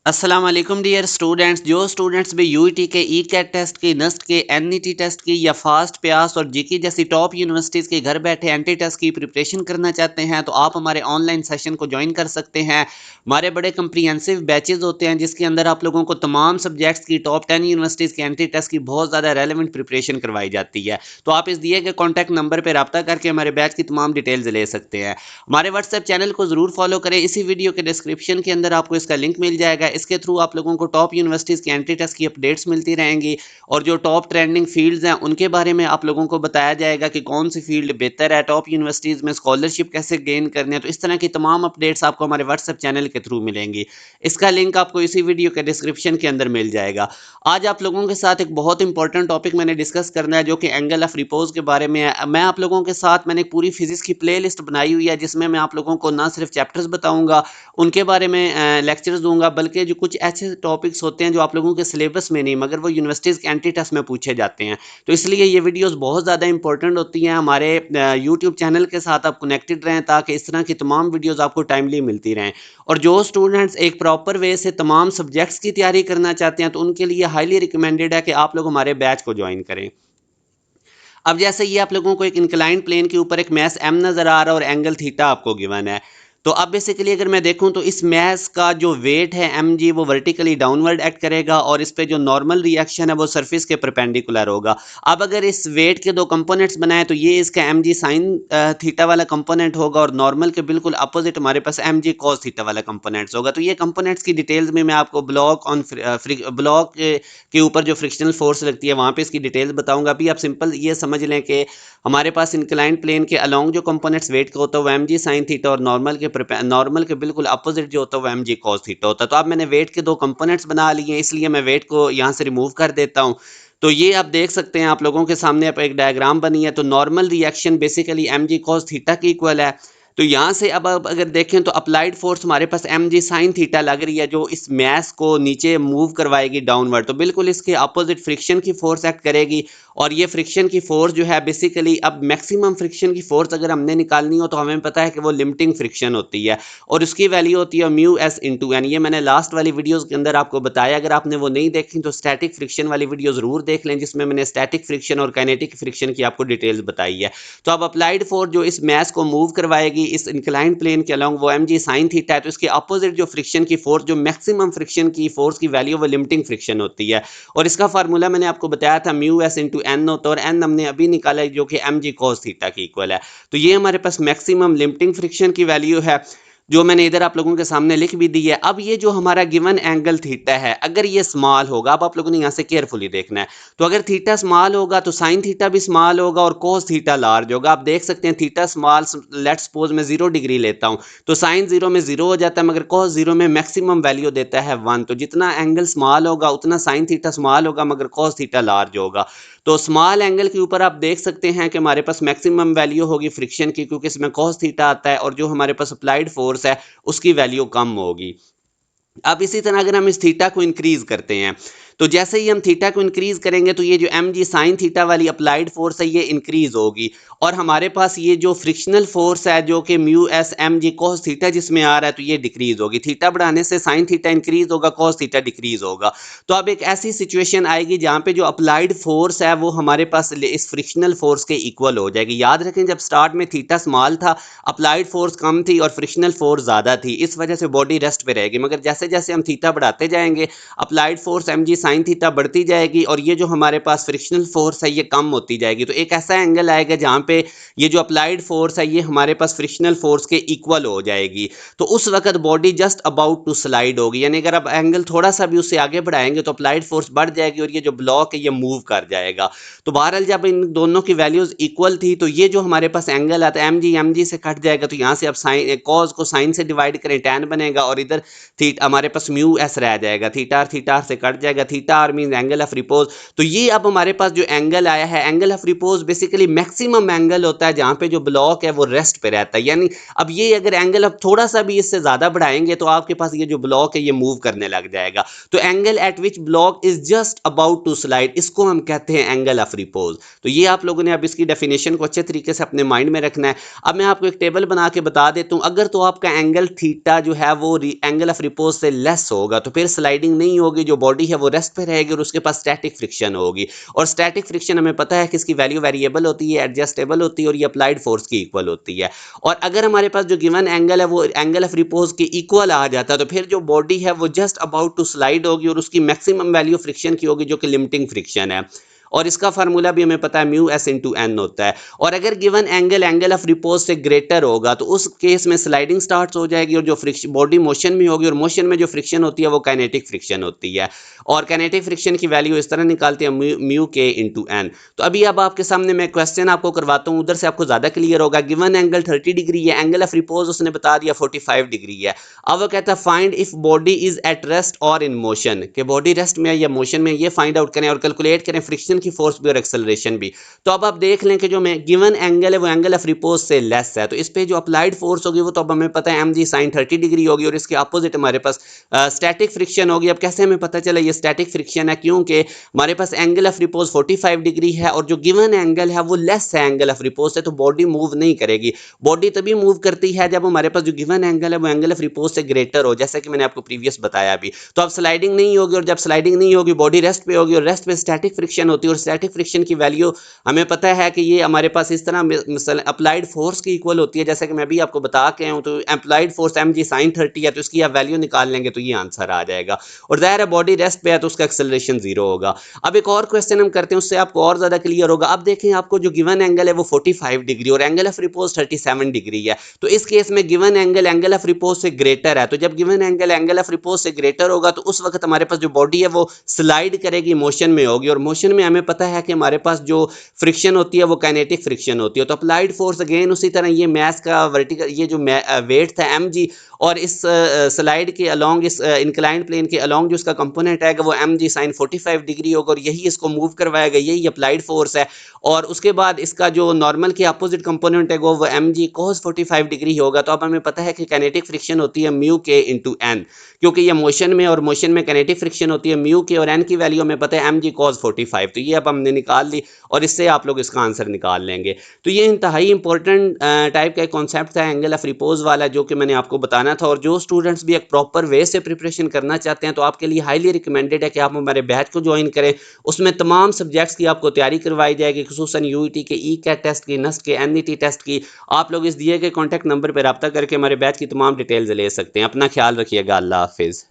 अस्सलाम वालेकुम dear students. जो स्टूडेंट्स भी यूईटी के ई कैट टेस्ट की, नस्ट के, एनईटी टेस्ट की या फास्ट प्यास और जीके जैसी टॉप यूनिवर्सिटीज़ के घर बैठे एंटी टेस्ट की प्रिपरेशन करना चाहते हैं तो आप हमारे ऑनलाइन सेशन को ज्वाइन कर सकते हैं। हमारे बड़े कंप्रीहेंसिव बैचेज होते हैं जिसके अंदर आप लोगों को तमाम सब्जेक्ट्स की टॉप 10 यूनिवर्सिटीज़ के एंटी टेस्ट की बहुत ज़्यादा रेलिवेंट प्रिपरेशन करवाई जाती है। तो आप इस दिए गए कॉन्टैक्ट नंबर पर रब्ता करके हमारे बैच की तमाम डिटेल्स ले सकते हैं। हमारे व्हाट्सएप चैनल को ज़रूर फॉलो करें। इसी वीडियो के डिस्क्रिप्शन के अंदर आपको इसका लिंक मिल जाएगा। इसके थ्रू आप लोगों को टॉप यूनिवर्सिटीज़ की एंट्री टेस्ट की अपडेट्स मिलती रहेंगी और जो टॉप ट्रेंडिंग फील्ड्स हैं उनके बारे में आप लोगों को बताया जाएगा कि कौन सी फील्ड बेहतर है, टॉप यूनिवर्सिटीज़ में स्कॉलरशिप कैसे गेन करने हैं। तो इस तरह की तमाम अपडेट्स आपको हमारे व्हाट्सएप चैनल के थ्रू मिलेंगी। इसका लिंक आपको इसी वीडियो के डिस्क्रिप्शन के अंदर मिल जाएगा। आज आप लोगों के साथ एक बहुत इंपॉर्टेंट टॉपिक मैंने डिस्कस करना है जो कि एंगल ऑफ रिपोज के बारे में है। मैं आप लोगों के साथ मैंने एक पूरी फिजिक्स की प्ले लिस्ट बनाई हुई है जिसमें मैं आप लोगों को ना सिर्फ चैप्टर्स बताऊंगा, उनके बारे में लेक्चर्स दूंगा, बल्कि जो कुछ ऐसे टॉपिक्स होते हैं जो आप लोगों के सिलेबस में नहीं मगर वो यूनिवर्सिटीज़ के एंटी टेस्ट में पूछे जाते हैं। तो इसलिए ये वीडियोस बहुत ज़्यादा इंपॉर्टेंट होती हैं। हमारे यूट्यूब चैनल के साथ आप कनेक्टेड रहें ताकि इस तरह की तमाम वीडियोस आपको टाइमली मिलती रहें। और जो स्टूडेंट्स एक प्रॉपर वे से तमाम सब्जेक्ट्स की तैयारी करना चाहते हैं तो उनके लिए हाईली रिकमेंडेड है कि आप लोग हमारे बैच को ज्वाइन करें। अब जैसे ये आप लोगों को एक इंक्लाइंड प्लेन के ऊपर एक मैस एम नज़र आ रहा है और एंगल थीटा आपको गिवन है। तो अब बेसिकली अगर मैं देखूं तो इस मैस का जो वेट है एम जी वो वर्टिकली डाउनवर्ड एक्ट करेगा और इस पे जो नॉर्मल रिएक्शन है वो सरफेस के परपेंडिकुलर होगा। अब अगर इस वेट के दो कंपोनेंट्स बनाए तो ये इसका एम जी साइन थीटा वाला कंपोनेंट होगा और नॉर्मल के बिल्कुल अपोजिट हमारे पास एम जी कॉस थीटा वाला कंपोनेंट्स होगा। तो ये कंपोनेंट्स की डिटेल्स में मैं आपको ब्लॉक ऑन ब्लॉक के ऊपर जो फ्रिक्शनल फोर्स लगती है वहां पे इसकी डिटेल्स बताऊंगा। अभी आप सिंपल ये समझ लें कि हमारे पास इंक्लाइंड प्लेन के अलोंग जो कंपोनेंट्स वेट का होता है वो एम जी साइन थीटा और नॉर्मल के बिल्कुल अपोजिट जो होता है वो एम जी कॉस थीटा होता है। तो अब मैंने वेट के दो कंपोनेंट्स बना लिए इसलिए मैं वेट को यहाँ से रिमूव कर देता हूँ। तो ये आप देख सकते हैं आप लोगों के सामने आप एक डायग्राम बनी है। तो normal reaction basically M G cos theta की इक्वल है। तो यहाँ से अब अगर देखें तो अप्लाइड फोर्स हमारे पास एम जी साइन थीटा लग रही है जो इस मैस को नीचे मूव करवाएगी डाउनवर्ड। तो बिल्कुल इसके अपोजिट फ्रिक्शन की फोर्स एक्ट करेगी और ये फ्रिक्शन की फोर्स जो है बेसिकली अब मैक्सिमम फ्रिक्शन की फोर्स अगर हमने निकालनी हो तो हमें पता है कि वो लिमिटिंग फ्रिक्शन होती है और उसकी वैल्यू होती है म्यू एस इंटू एन। ये मैंने लास्ट वाली वीडियोस के अंदर आपको बताया। अगर आपने वो नहीं देखी तो स्टैटिक फ्रिक्शन वाली वीडियो जरूर देख लें जिसमें मैंने स्टैटिक फ्रिक्शन और काइनेटिक फ्रिक्शन की आपको डिटेल्स बताई है। तो अब अप्लाइड फोर्स जो इस मैस को मूव करवाएगी इस इंक्लाइंड प्लेन के अलोंग वो एम जी साइन थीटा है। तो इसके अपोजिट जो फ्रिक्शन की फोर्स जो मैक्सिमम फ्रिक्शन की फोर्स की वैल्यू वो लिमिटिंग फ्रिक्शन होती है और इसका फार्मूला मैंने आपको बताया था म्यू एस इंटू एन होता है और एन हमने अभी निकाला है जो कि एम जी कॉस थीटा की इक्वल है। तो ये हमारे पास मैक्सिमम लिमिटिंग फ्रिक्शन की वैल्यू है जो मैंने इधर आप लोगों के सामने लिख भी दी है। अब ये जो हमारा गिवन एंगल थीटा है अगर ये स्मॉल होगा, अब आप लोगों ने यहाँ से केयरफुली देखना है। तो अगर थीटा स्मॉल होगा तो साइन थीटा भी स्मॉल होगा और कोस थीटा लार्ज होगा। आप देख सकते हैं थीटा स्मॉल, लेट्स सपोज मैं 0 डिग्री लेता हूँ तो साइन 0 में 0 हो जाता है मगर कोस 0 में मैक्सिमम वैल्यू देता है 1। तो जितना एंगल स्मॉल होगा उतना साइन थीटा स्मॉल होगा मगर कोस थीटा लार्ज होगा। तो स्मॉल एंगल के ऊपर आप देख सकते हैं कि हमारे पास मैक्सिमम वैल्यू होगी फ्रिक्शन की क्योंकि इसमें कॉस थीटा आता है और जो हमारे पास अप्लाइड फोर्स है उसकी वैल्यू कम होगी। अब इसी तरह अगर हम इस थीटा को इंक्रीज करते हैं तो जैसे ही हम थीटा को इंक्रीज करेंगे तो ये जो एम जी साइन थीटा वाली अप्लाइड फोर्स है ये इंक्रीज होगी और हमारे पास ये जो फ्रिक्शनल फोर्स है जो कि mu S M G cos theta जिसमें आ रहा है तो ये डिक्रीज होगी। थीटा बढ़ाने से साइन थीटा इंक्रीज होगा, कॉस थीटा डिक्रीज होगा। तो अब एक ऐसी सिचुएशन आएगी जहां पे जो अप्लाइड फोर्स है वो हमारे पास इस फ्रिक्शनल फोर्स के इक्वल हो जाएगी। याद रखें जब स्टार्ट में थीटा स्मॉल था अप्लाइड फोर्स कम थी और फ्रिक्शनल फोर्स ज़्यादा थी, इस वजह से बॉडी रेस्ट पे रहेगी। मगर जैसे जैसे हम थीटा बढ़ाते जाएंगे applied force M G sine theta बढ़ती जाएगी और ये जो हमारे पास फ्रिक्शनल फोर्स है ये कम होती जाएगी। तो एक ऐसा एंगल आएगा जहाँ पे ये जो अप्लाइड फोर्स है ये हमारे पास फ्रिक्शनल फोर्स के इक्वल हो जाएगी। तो उस वक्त body just about to slide होगी, यानी अगर आप एंगल थोड़ा सा भी उससे आगे बढ़ाएंगे तो अप्लाइड फोर्स बढ़ जाएगी और ये जो ब्लॉक है ये मूव कर जाएगा। तो बहरहाल जब इन दोनों की वैल्यूज इक्वल थी तो ये जो हमारे पास एंगल आता है एम जी से कट जाएगा। तो यहाँ से अब साइन कॉस को साइन से डिवाइड करें टैन बनेगा और इधर थीटा हमारे पास म्यू एस रह जाएगा। थीटा से कट जाएगा, theta R mean angle of repose. तो ये अब हमारे पास जो एंगल आया है angle of repose basically maximum angle होता है जहाँ पे जो ब्लॉक है वो रेस्ट पे रहता है। यानी अब ये अगर एंगल अब थोड़ा सा भी इससे ज्यादा बढ़ाएंगे तो आपके पास ये जो ब्लॉक है ये मूव करने लग जाएगा। तो angle at which block is just about to slide इसको हम कहते हैं एंगल ऑफ रिपोज। तो ये आप लोगों ने अब इसकी डेफिनेशन को अच्छे तरीके से अपने माइंड में रखना है। अब मैं आपको एक टेबल बना के बता देता हूँ। अगर तो आपका एंगल थीटा जो है वो एंगल ऑफ रिपोज से लेस होगा तो फिर स्लाइडिंग नहीं होगी, जो बॉडी है वो रेस्ट पे रहेगी और उसके पास स्टैटिक फ्रिक्शन होगी। और स्टैटिक फ्रिक्शन हमें पता है कि इसकी वैल्यू वेरिएबल होती है, एडजस्टेबल होती है और ये अप्लाइड फोर्स की इक्वल होती है। और अगर हमारे पास जो गिवन एंगल है वो एंगल ऑफ रिपोज के इक्वल आ जाता है तो फिर जो बॉडी है वो जस्ट अबाउट टू स्लाइड होगी और उसकी मैक्सिमम वैल्यू फ्रिक्शन की होगी, जो कि लिमिटिंग फ्रिक्शन है। और इसका फार्मूला भी हमें पता है, म्यू एस इंटू एन होता है। और अगर given angle angle of repose से ग्रेटर होगा तो उस केस में स्लाइडिंग स्टार्ट हो जाएगी और जो फ्रिक्शन बॉडी मोशन में होगी, और मोशन में जो फ्रिक्शन होती है वो काइनेटिक फ्रिक्शन होती है। और काइनेटिक फ्रिक्शन की वैल्यू इस तरह निकालते हैं, म्यू के इंटू एन। तो अभी अब आपके सामने मैं क्वेश्चन आपको करवाता हूँ, उधर से आपको ज्यादा क्लियर होगा। गिवन एंगल 30 डिग्री है, एंगल ऑफ रिपोज उसने बता दिया 45 डिग्री है। अब वो कहता है find if body is at rest और इन मोशन, कि बॉडी रेस्ट में है या मोशन में, ये फाइंड आउट करें और कैलकुलेट करें फ्रिक्शन की फोर्स भी और एक्सेलरेशन भी। तो अब आप देख लें कि जो मैं गिवन एंगल है वो एंगल ऑफ रिपोज से लेस है, तो इस पे जो अप्लाइड फोर्स होगी वो तो अब हमें पता है mg sin 30 डिग्री होगी, और इसके अपोजिट हमारे पास स्टैटिक फ्रिक्शन होगी। अब कैसे हमें पता चला ये स्टैटिक फ्रिक्शन है, क्योंकि हमारे पास एंगल ऑफ रिपोज 45 डिग्री है और जो गिवन एंगल है वो लेस है एंगल ऑफ रिपोज से, तो बॉडी मूव नहीं करेगी। बॉडी तभी मूव करती है जब हमारे पास जो गिवन एंगल है वो एंगल ऑफ रिपोज से ग्रेटर हो, जैसा कि मैंने आपको प्रीवियस बताया अभी। तो अब स्लाइडिंग नहीं होगी, और जब स्लाइडिंग नहीं होगी बॉडी रेस्ट पे होगी, और रेस्ट पे स्टैटिक फ्रिक्शन होती है, और स्टैटिक फ्रिक्शन की वैल्यू हमें पता है कि ये हमारे पास इस तरह अप्लाइड फोर्स की इक्वल होती है, जैसे कि मैं भी आपको बता के हूं। तो अप्लाइड फोर्स mg sin 30 है, तो इसकी आप वैल्यू निकाल लेंगे तो ये आंसर आ जाएगा। और जाहिर है बॉडी रेस्ट पे है तो उसका एक्सेलरेशन 0 होगा। अब एक और क्वेश्चन हम करते हैं, उससे आपको और ज्यादा क्लियर होगा। अब देखें, आपको जो गिवन एंगल है वो 45 डिग्री और एंगल ऑफ रिपोज 37 डिग्री है। तो इस केस में given angle angle of repose से ग्रेटर है, तो जब given angle angle of repose से ग्रेटर होगा तो उस वक्त हमारे पास जो बॉडी है वो स्लाइड करेगी, मोशन में होगी। और मोशन में हमें पता है कि हमारे पास जो फ्रिक्शन होती है वो काइनेटिक फ्रिक्शन होती है। तो अप्लाइड फोर्स अगेन उसी तरह, ये मैस का वर्टिकल, ये जो वेट था mg, और इस स्लाइड के अलोंग, इस इंक्लाइंड प्लेन के अलोंग जो इसका कंपोनेंट आएगा वो mg sin 45 डिग्री होगा, और यही इसको मूव करवाएगा, यही अप्लाइड फोर्स है। और उसके बाद इसका जो नॉर्मल के अपोजिट कंपोनेंट है वो mg cos 45 डिग्री होगा। तो अब हमें पता है कि काइनेटिक फ्रिक्शन होती है म्यू के इंटू एन, क्योंकि ये मोशन में, और मोशन में काइनेटिक फ्रिक्शन होती है म्यू के, और एन की वैल्यू हमें पता है mg cos 45। तो ये अब हमने निकाल ली और इससे आप लोग इसका आंसर निकाल लेंगे। तो ये इंतहाई इंपॉर्टेंट टाइप का कॉन्सेप्ट था एंगल ऑफ रिपोज वाला, जो कि मैंने आपको बताना था। और जो स्टूडेंट्स भी एक प्रॉपर वे से प्रिपरेशन करना चाहते हैं तो आपके लिए हाईली रिकमेंडेड है कि आप हमारे बैच को ज्वाइन करें। उसमें तमाम सब्जेक्ट्स की आपको तैयारी करवाई जाएगी, खुसूसन यूईटी के, ई कैट टेस्ट की, नस्ट के, एनईटी टेस्ट की। आप लोग इस दिए गए कॉन्टैक्ट नंबर पर रब्ता करके हमारे बैच की तमाम डिटेल्स ले सकते हैं। अपना ख्याल रखिएगा। अल्लाह हाफिज़।